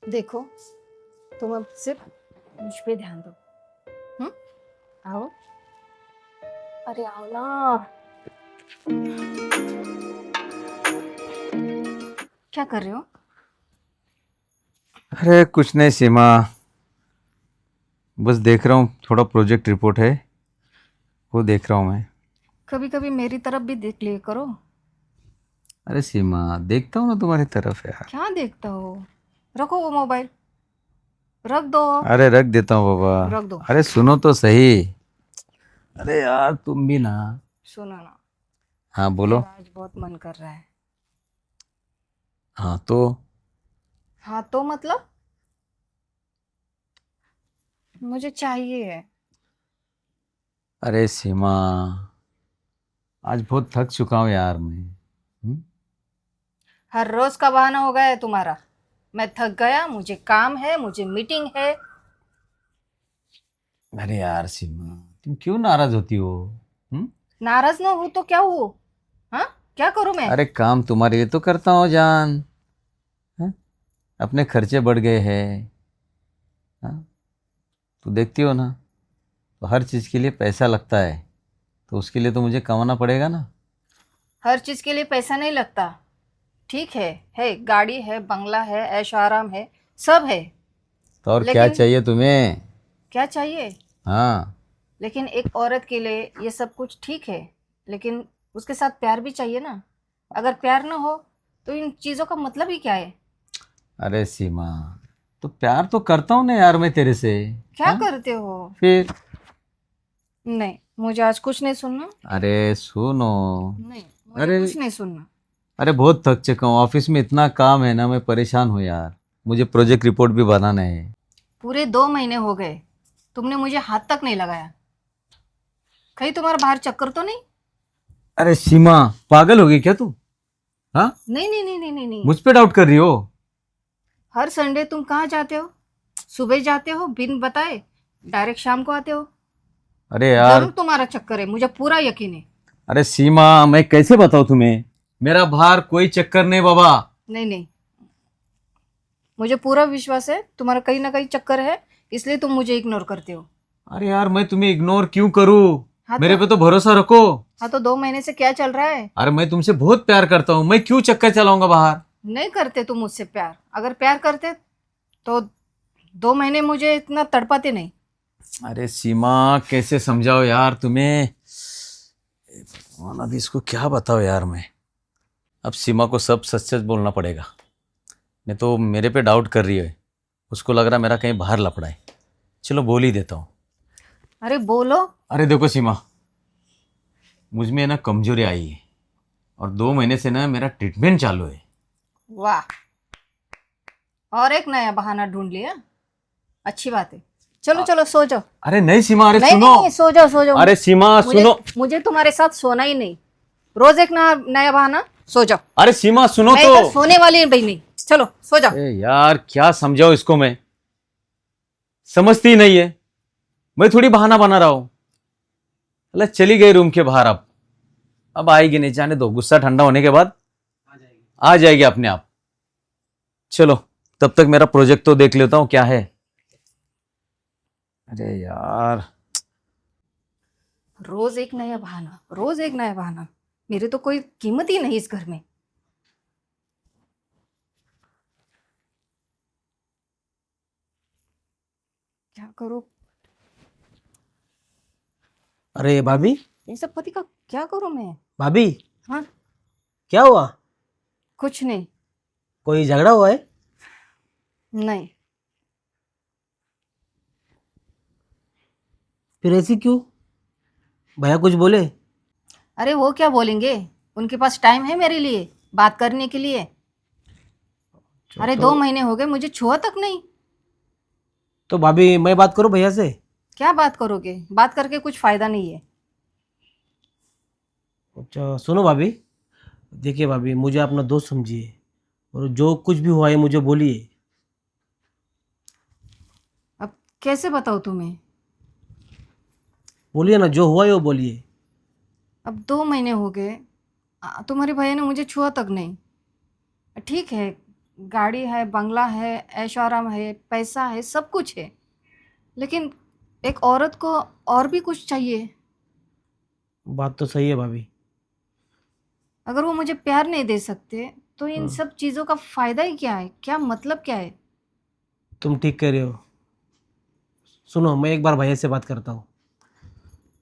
देखो, तुम अब सिर्फ मुझ पे ध्यान दो। हम्म, आओ। अरे आओ ना। क्या कर रहे हो? अरे कुछ नहीं सीमा, बस देख रहा हूँ, थोड़ा प्रोजेक्ट रिपोर्ट है वो देख रहा हूँ मैं। कभी कभी मेरी तरफ भी देख लिया करो। अरे सीमा, देखता हूँ ना तुम्हारी तरफ यार। क्या देखता हो? रखो वो मोबाइल, रख दो। अरे रख देता हूँ बाबा। रख दो। अरे सुनो तो सही। अरे यार तुम भी ना। सुनो ना, हाँ बोलो। मेरा आज बहुत मन कर रहा है। हाँ तो। हाँ तो मतलब मुझे चाहिए। अरे सीमा, आज बहुत थक चुका हूँ यार मैं। हर रोज का बहाना हो गया है तुम्हारा। मैं थक गया, मुझे काम है, मुझे मीटिंग है। अरे यार सीमा, तुम क्यों नाराज होती हो? हम्म? नाराज ना हूं तो क्या हूँ? हाँ, क्या करूं मैं? अरे काम तुम्हारे लिए तो करता हूँ जान। हाँ? अपने खर्चे बढ़ गए हैं। हाँ? तो देखती हो ना, तो हर चीज़ के लिए पैसा लगता है, तो उसके लिए तो मुझे कमाना पड़ेगा ना। हर चीज के लिए पैसा नहीं लगता। ठीक है गाड़ी है, बंगला है, ऐश आराम है, सब है। तो और क्या लेकिन चाहिए तुम्हें? क्या चाहिए? हाँ। लेकिन एक औरत के लिए ये सब कुछ ठीक है, लेकिन उसके साथ प्यार भी चाहिए ना। अगर प्यार ना हो तो इन चीजों का मतलब ही क्या है? अरे सीमा, तो प्यार तो करता हूँ ना यार मैं तेरे से। क्या हाँ, करते हो? फिर? नहीं, मुझे आज कुछ नहीं सुनना। अरे सुनो। नहीं, मुझे अरे, कुछ नहीं सुनना। अरे बहुत थक चुका हूँ, ऑफिस में इतना काम है ना, मैं परेशान हूँ यार। मुझे प्रोजेक्ट रिपोर्ट भी बनाना है। पूरे 2 महीने हो गए, तुमने मुझे हाथ तक नहीं लगाया। कहीं तुम्हारा बाहर चक्कर तो नहीं? अरे सीमा, पागल हो गई क्या तू? हाँ? नहीं नहीं नहीं नहीं नहीं नहीं। मुझ पे डाउट कर रही हो? हर संडे तुम कहाँ जाते हो? सुबह जाते हो बिन बताए, डायरेक्ट शाम को आते हो। अरे यार। जरूर तुम्हारा चक्कर है, मुझे पूरा यकीन है। अरे सीमा, मैं कैसे बताऊँ तुम्हें? मेरा बाहर कोई चक्कर नहीं बाबा। नहीं नहीं, मुझे पूरा विश्वास है तुम्हारा कहीं ना कहीं चक्कर है, इसलिए तुम मुझे इग्नोर करते हो। अरे यार, मैं तुम्हें इग्नोर क्यों करूँ? हाँ मेरे तो। पे तो भरोसा रखो। हाँ तो 2 महीने से क्या चल रहा है? अरे मैं तुमसे बहुत प्यार करता हूँ, मैं क्यों चक्कर चलाऊंगा बाहर? नहीं करते तुम मुझसे प्यार। अगर प्यार करते तो 2 महीने मुझे इतना तड़पाते नहीं। अरे सीमा, कैसे समझाओ यार तुम्हें? भगवान, अभी इसको क्या बताओ यार मैं। अब सीमा को सब सच सच बोलना पड़ेगा, नहीं तो मेरे पे डाउट कर रही है। उसको लग रहा है मेरा कहीं बाहर लपड़ा है। चलो बोल ही देता हूँ। अरे बोलो। अरे देखो सीमा, मुझ में ना कमजोरी आई है, और 2 महीने से ना मेरा ट्रीटमेंट चालू है। वाह, और एक नया बहाना ढूंढ लिया। अच्छी बात है। चलो चलो सो जाओ। अरे नहीं सीमा, अरे नहीं सुनो। नहीं नहीं, सो जाओ सो जाओ। अरे सीमा मुझे सुनो। मुझे तुम्हारे साथ सोना ही नहीं। रोज एक नया नया बहाना। सो जाओ। अरे सीमा सुनो मैं तो। इधर सोने वाली भी नहीं। चलो सो जाओ। अरे यार, क्या समझाओ इसको मैं, समझती ही नहीं है। मैं थोड़ी बहाना बना रहा हूँ। अल्लाह, चली गई रूम के बाहर। अब आएगी नहीं, जाने दो, गुस्सा ठंडा होने के बाद आ जाएगी अपने आप। चलो, तब तक मेरा प्रोजेक्ट तो देख लेता हूँ क्या है। अरे यार। रोज एक नया बहाना, रोज एक नया बहाना। मेरी तो कोई कीमत ही नहीं इस घर में। क्या करूँ? अरे भाभी। इन सब पति का क्या करूँ मैं? भाभी, हाँ। क्या हुआ? कुछ नहीं। कोई झगड़ा हुआ है? नहीं। फिर ऐसी क्यों? भैया कुछ बोले? अरे वो क्या बोलेंगे? उनके पास टाइम है मेरे लिए बात करने के लिए? अरे तो 2 महीने हो गए, मुझे छुआ तक नहीं। तो भाभी, मैं बात करूं भैया से? क्या बात करोगे? बात करके कुछ फायदा नहीं है। अच्छा सुनो भाभी, देखिए भाभी, मुझे अपना दोस्त समझिए, और जो कुछ भी हुआ है मुझे बोलिए। अब कैसे बताऊँ तुम्हें? बोलिए ना, जो हुआ है वो बोलिए। अब 2 महीने हो गए, तुम्हारे भैया ने मुझे छुआ तक नहीं। ठीक है, गाड़ी है, बंगला है, ऐशो आराम है, पैसा है, सब कुछ है, लेकिन एक औरत को और भी कुछ चाहिए। बात तो सही है भाभी। अगर वो मुझे प्यार नहीं दे सकते तो इन सब चीज़ों का फायदा ही क्या है, क्या मतलब क्या है? तुम ठीक कह रहे हो। सुनो, मैं एक बार भैया से बात करता हूँ।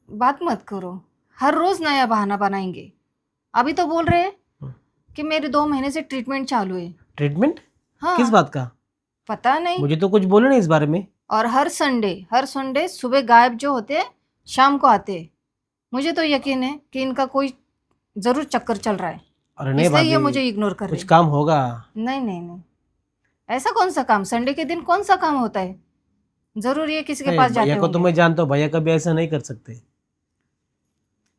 बात मत करो, हर रोज नया बहाना बनाएंगे। अभी तो बोल रहे हैं कि मेरे 2 महीने से ट्रीटमेंट चालू है। ट्रीटमेंट? हाँ, किस बात का? पता नहीं। मुझे तो कुछ बोले नहीं इस बारे में। और हर संडे सुबह गायब जो होते हैं शाम को आते हैं। मुझे तो यकीन है कि इनका कोई जरूर चक्कर चल रहा है, अरे नहीं इसलिए ये भाभी, मुझे इग्नोर कर रहे कुछ हैं। काम होगा। नहीं नहीं नहीं, ऐसा कौन सा काम, संडे के दिन कौन सा काम होता है? जरूर ये किसी के नहीं, पास जाते भैया को तो होंगे। मैं जानता हूँ, भैया कभी ऐसा नहीं कर सकते।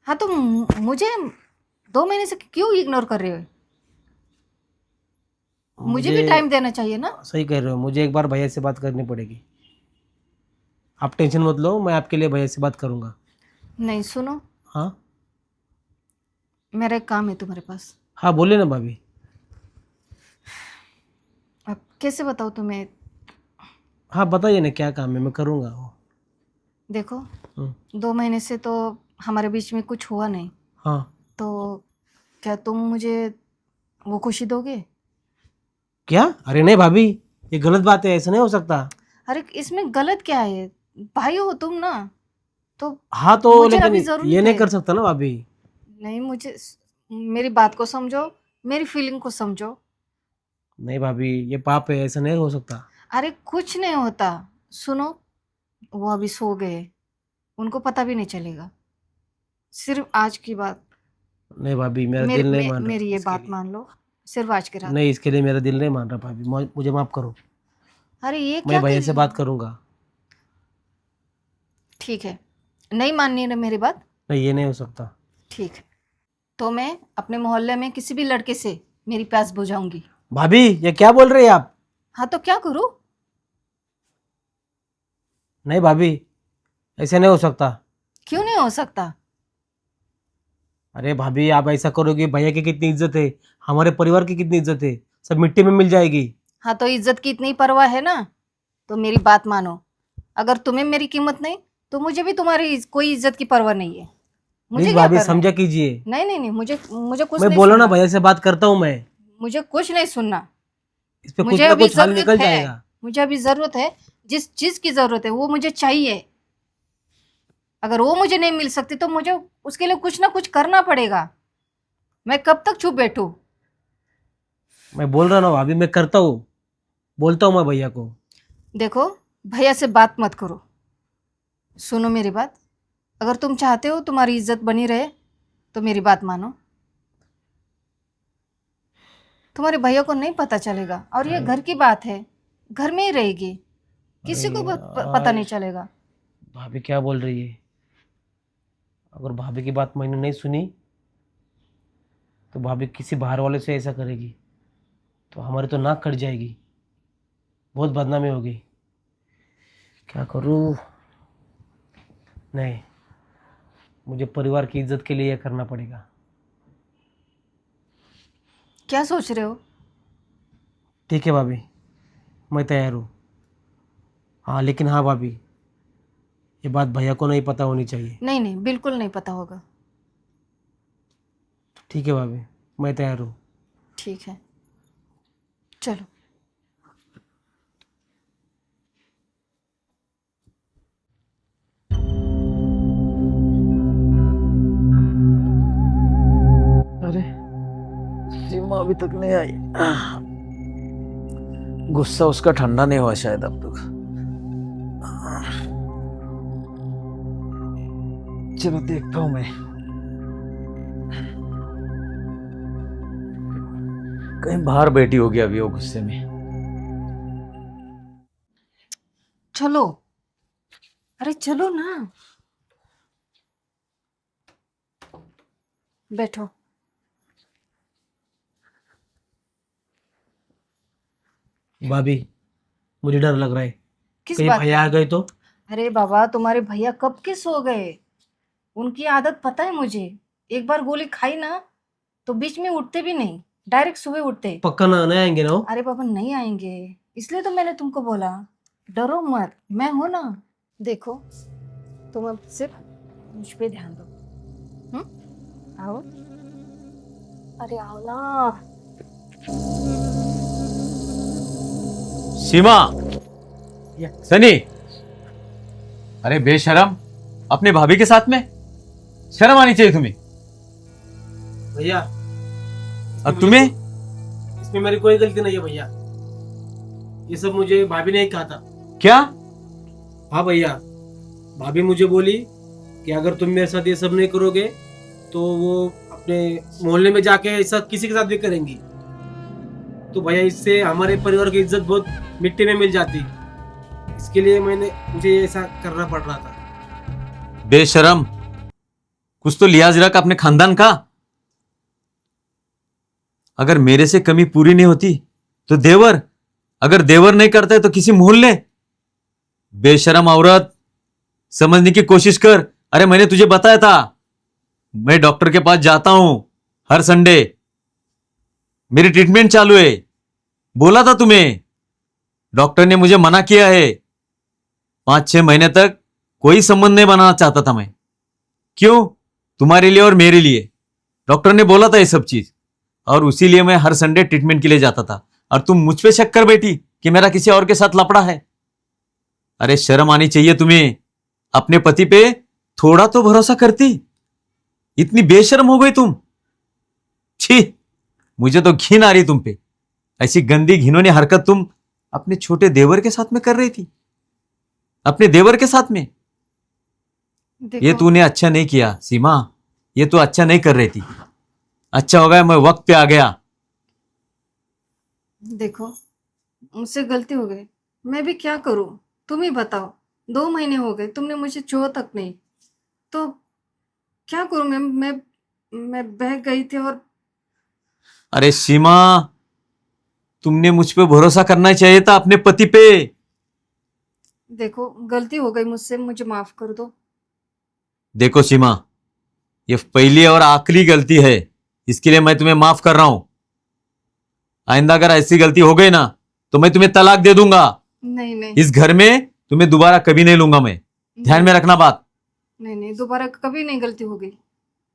हाँ तो मुझे 2 महीने से क्यों इग्नोर कर रहे हो? मुझे भी टाइम देना चाहिए ना। सही कह रहे हो, मुझे एक बार भैया से बात करनी पड़ेगी। आप टेंशन मत लो, मैं आपके लिए भैया से बात करूंगा। नहीं सुनो, हाँ मेरा एक काम है तुम्हारे पास। हाँ, बोलिए ना भाभी। अब कैसे बताऊँ तुम्हें? हाँ बताइए ना, क्या काम है, मैं करूँगा वो। देखो, हम्म, 2 महीने से तो हमारे बीच में कुछ हुआ नहीं, हाँ। तो क्या तुम मुझे वो खुशी दोगे? क्या? अरे नहीं भाभी, ये गलत बात है, ऐसा नहीं हो सकता। अरे इसमें गलत क्या है? भाई हो तुम ना, तो हाँ तो मुझे लेकिन अभी ये ज़रूरत नहीं है। कर सकता ना भाभी। नहीं, मुझे मेरी बात को समझो, मेरी फीलिंग को समझो। नहीं भाभी, ये पाप है, ऐसा नहीं हो सकता। अरे कुछ नहीं होता। सुनो, वो अभी सो गए, उनको पता भी नहीं चलेगा। सिर्फ आज की बात, नहीं भाभी, मेरा दिल नहीं मान मेरी रहा ये इसके बात लिए। मान लो, सिर्फ आज की रात। नहीं, इसके लिए मेरा दिल नहीं मान रहा भाभी, मुझे माफ करो। अरे ये मैं क्या भैया कर से रहे हो? बात करूंगा। ठीक है, नहीं माननी है ना मेरी बात? नहीं, ये नहीं हो सकता। ठीक है, तो मैं अपने मोहल्ले में किसी भी लड़के से मेरी प्यास बुझाऊंगी। भाभी, ये क्या बोल रहे हैं आप? हाँ तो क्या करूँ? नहीं भाभी, ऐसे नहीं हो सकता। क्यों नहीं हो सकता? अरे भाभी, आप ऐसा करोगे, भैया की कितनी इज्जत है, हमारे परिवार की कितनी इज्जत है, सब मिट्टी में मिल जाएगी। हाँ तो इज्जत की इतनी परवाह है ना, तो मेरी बात मानो। अगर तुम्हें मेरी कीमत नहीं, तो मुझे भी तुम्हारी कोई इज्जत की परवाह नहीं है। मुझे प्लीज क्या भाभी, करना है? समझा कीजिए। नहीं नहीं नहीं, मुझे मुझे कुछ मैं नहीं बोला ना, सुनना। भैया से बात करता हूँ मैं। मुझे कुछ नहीं सुनना। इस पे कुछ मुझे ना अभी कुछ हल जरूरत निकल है, जाएगा। मुझे अभी जरूरत है। जिस चीज की जरूरत है वो मुझे चाहिए। अगर वो मुझे नहीं मिल सकती तो मुझे उसके लिए कुछ ना कुछ करना पड़ेगा। मैं कब तक चुप बैठूं? मैं बोल रहा ना भाभी, मैं करता हूँ, बोलता हूँ मैं भैया को। देखो, भैया से बात मत करो। सुनो मेरी बात, अगर तुम चाहते हो तुम्हारी इज्जत बनी रहे तो मेरी बात मानो। तुम्हारे भैया को नहीं पता चलेगा, और ये घर की बात है, घर में ही रहेगी, अरे किसी को पता यार, नहीं चलेगा। भाभी क्या बोल रही है? अगर भाभी की बात मैंने नहीं सुनी तो भाभी किसी बाहर वाले से ऐसा करेगी, तो हमारी तो नाक कट जाएगी, बहुत बदनामी होगी। क्या करूँ? नहीं, मुझे परिवार की इज्जत के लिए यह करना पड़ेगा। क्या सोच रहे हो? ठीक है भाभी, मैं तैयार हूँ। हाँ लेकिन हाँ भाभी, ये बात भैया को नहीं पता होनी चाहिए। नहीं नहीं, बिल्कुल नहीं पता होगा। ठीक है भाभी, मैं तैयार हूँ। ठीक है, चलो। अरे सीमा अभी तक नहीं आई। गुस्सा उसका ठंडा नहीं हुआ शायद अब तक। चलो देखता हूँ मैं, कहीं बाहर बैठी होगी अभी वो गुस्से में। चलो, अरे चलो ना, बैठो। भाभी, मुझे डर लग रहा है, किस कहीं बात भैया आ का? गए तो? अरे बाबा, तुम्हारे भैया कब के सो गए? उनकी आदत पता है मुझे, एक बार गोली खाई ना तो बीच में उठते भी नहीं। डायरेक्ट सुबह उठते। पक्का ना नहीं आएंगे ना वो? अरे पापा नहीं आएंगे, इसलिए तो मैंने तुमको बोला डरो मत, मैं हूं ना। देखो तुम अब सिर्फ मुझ पे ध्यान दो। आओ, अरे आओ ना। सीमा, या। सनी, अरे बेशरम, अपने भाभी के साथ में शर्म आनी चाहिए तुम्हें। भैया अब तुम्हें इसमें मेरी कोई गलती नहीं है भैया, ये सब मुझे भाभी ने ही कहा था। क्या? हाँ भैया, भाभी मुझे बोली कि अगर तुम मेरे साथ ये सब नहीं करोगे तो वो अपने मोहल्ले में जाके ऐसा किसी के साथ भी करेंगी। तो भैया इससे हमारे परिवार की इज्जत बहुत मिट्टी में मिल जाती, इसके लिए मुझे ऐसा करना पड़ रहा था। बेशरम, कुछ तो लिहाज रख अपने खानदान का। अगर मेरे से कमी पूरी नहीं होती तो देवर, अगर देवर नहीं करता है तो किसी मोहल्ले। बेशरम औरत, समझने की कोशिश कर। अरे मैंने तुझे बताया था, मैं डॉक्टर के पास जाता हूं हर संडे, मेरी ट्रीटमेंट चालू है। बोला था तुम्हें, डॉक्टर ने मुझे मना किया है। 5-6 महीने तक कोई संबंध नहीं बनाना चाहता था मैं। क्यों? तुम्हारे लिए और मेरे लिए। डॉक्टर ने बोला था ये सब चीज, और उसी लिए मैं हर संडे ट्रीटमेंट के लिए जाता था। और तुम मुझ पे शक कर बैठी कि मेरा किसी और के साथ लफड़ा है। अरे शर्म आनी चाहिए तुम्हें। अपने पति पे थोड़ा तो भरोसा करती। इतनी बेशर्म हो गई तुम। छी, मुझे तो घिन आ रही तुम पे। ऐसी गंदी घिनौनी हरकत तुम अपने छोटे देवर के साथ में कर रही थी, अपने देवर के साथ में। ये देखो तूने अच्छा नहीं किया सीमा, ये तू अच्छा नहीं कर रही थी। अच्छा हो गया मैं वक्त पे आ गया। देखो मुझसे गलती हो गई, मैं भी क्या करूं, तुम ही बताओ। 2 महीने हो गए, तुमने मुझे छुआ तक नहीं, तो क्या करूं मैं बह गई थी। और अरे सीमा, तुमने मुझ पे भरोसा करना चाहिए था, अपने पति पे। देखो गलती हो गई मुझसे, मुझे माफ कर दो। देखो सीमा, ये पहली और आखिरी गलती है, इसके लिए मैं तुम्हें माफ कर रहा हूं। आइंदा अगर ऐसी गलती हो गई ना तो मैं तुम्हें तलाक दे दूंगा। नहीं नहीं इस घर में तुम्हें दोबारा कभी नहीं लूंगा मैं। ध्यान में रखना बात। नहीं नहीं, दोबारा कभी नहीं गलती होगी,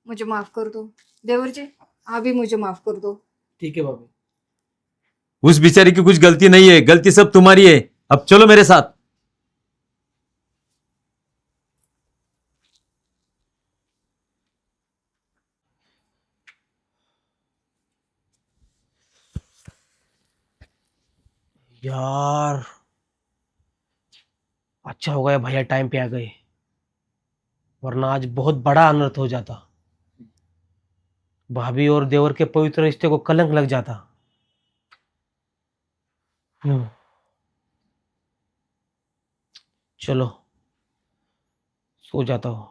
मुझे माफ कर दो। देवर जी आप भी मुझे माफ कर दो। ठीक है भाभी। उस बेचारी की कुछ गलती नहीं है, गलती सब तुम्हारी है। अब चलो मेरे साथ। यार अच्छा हो गया भैया टाइम पे आ गए, वरना आज बहुत बड़ा अनर्थ हो जाता। भाभी और देवर के पवित्र रिश्ते को कलंक लग जाता। हम्म, चलो सो जाता हूँ।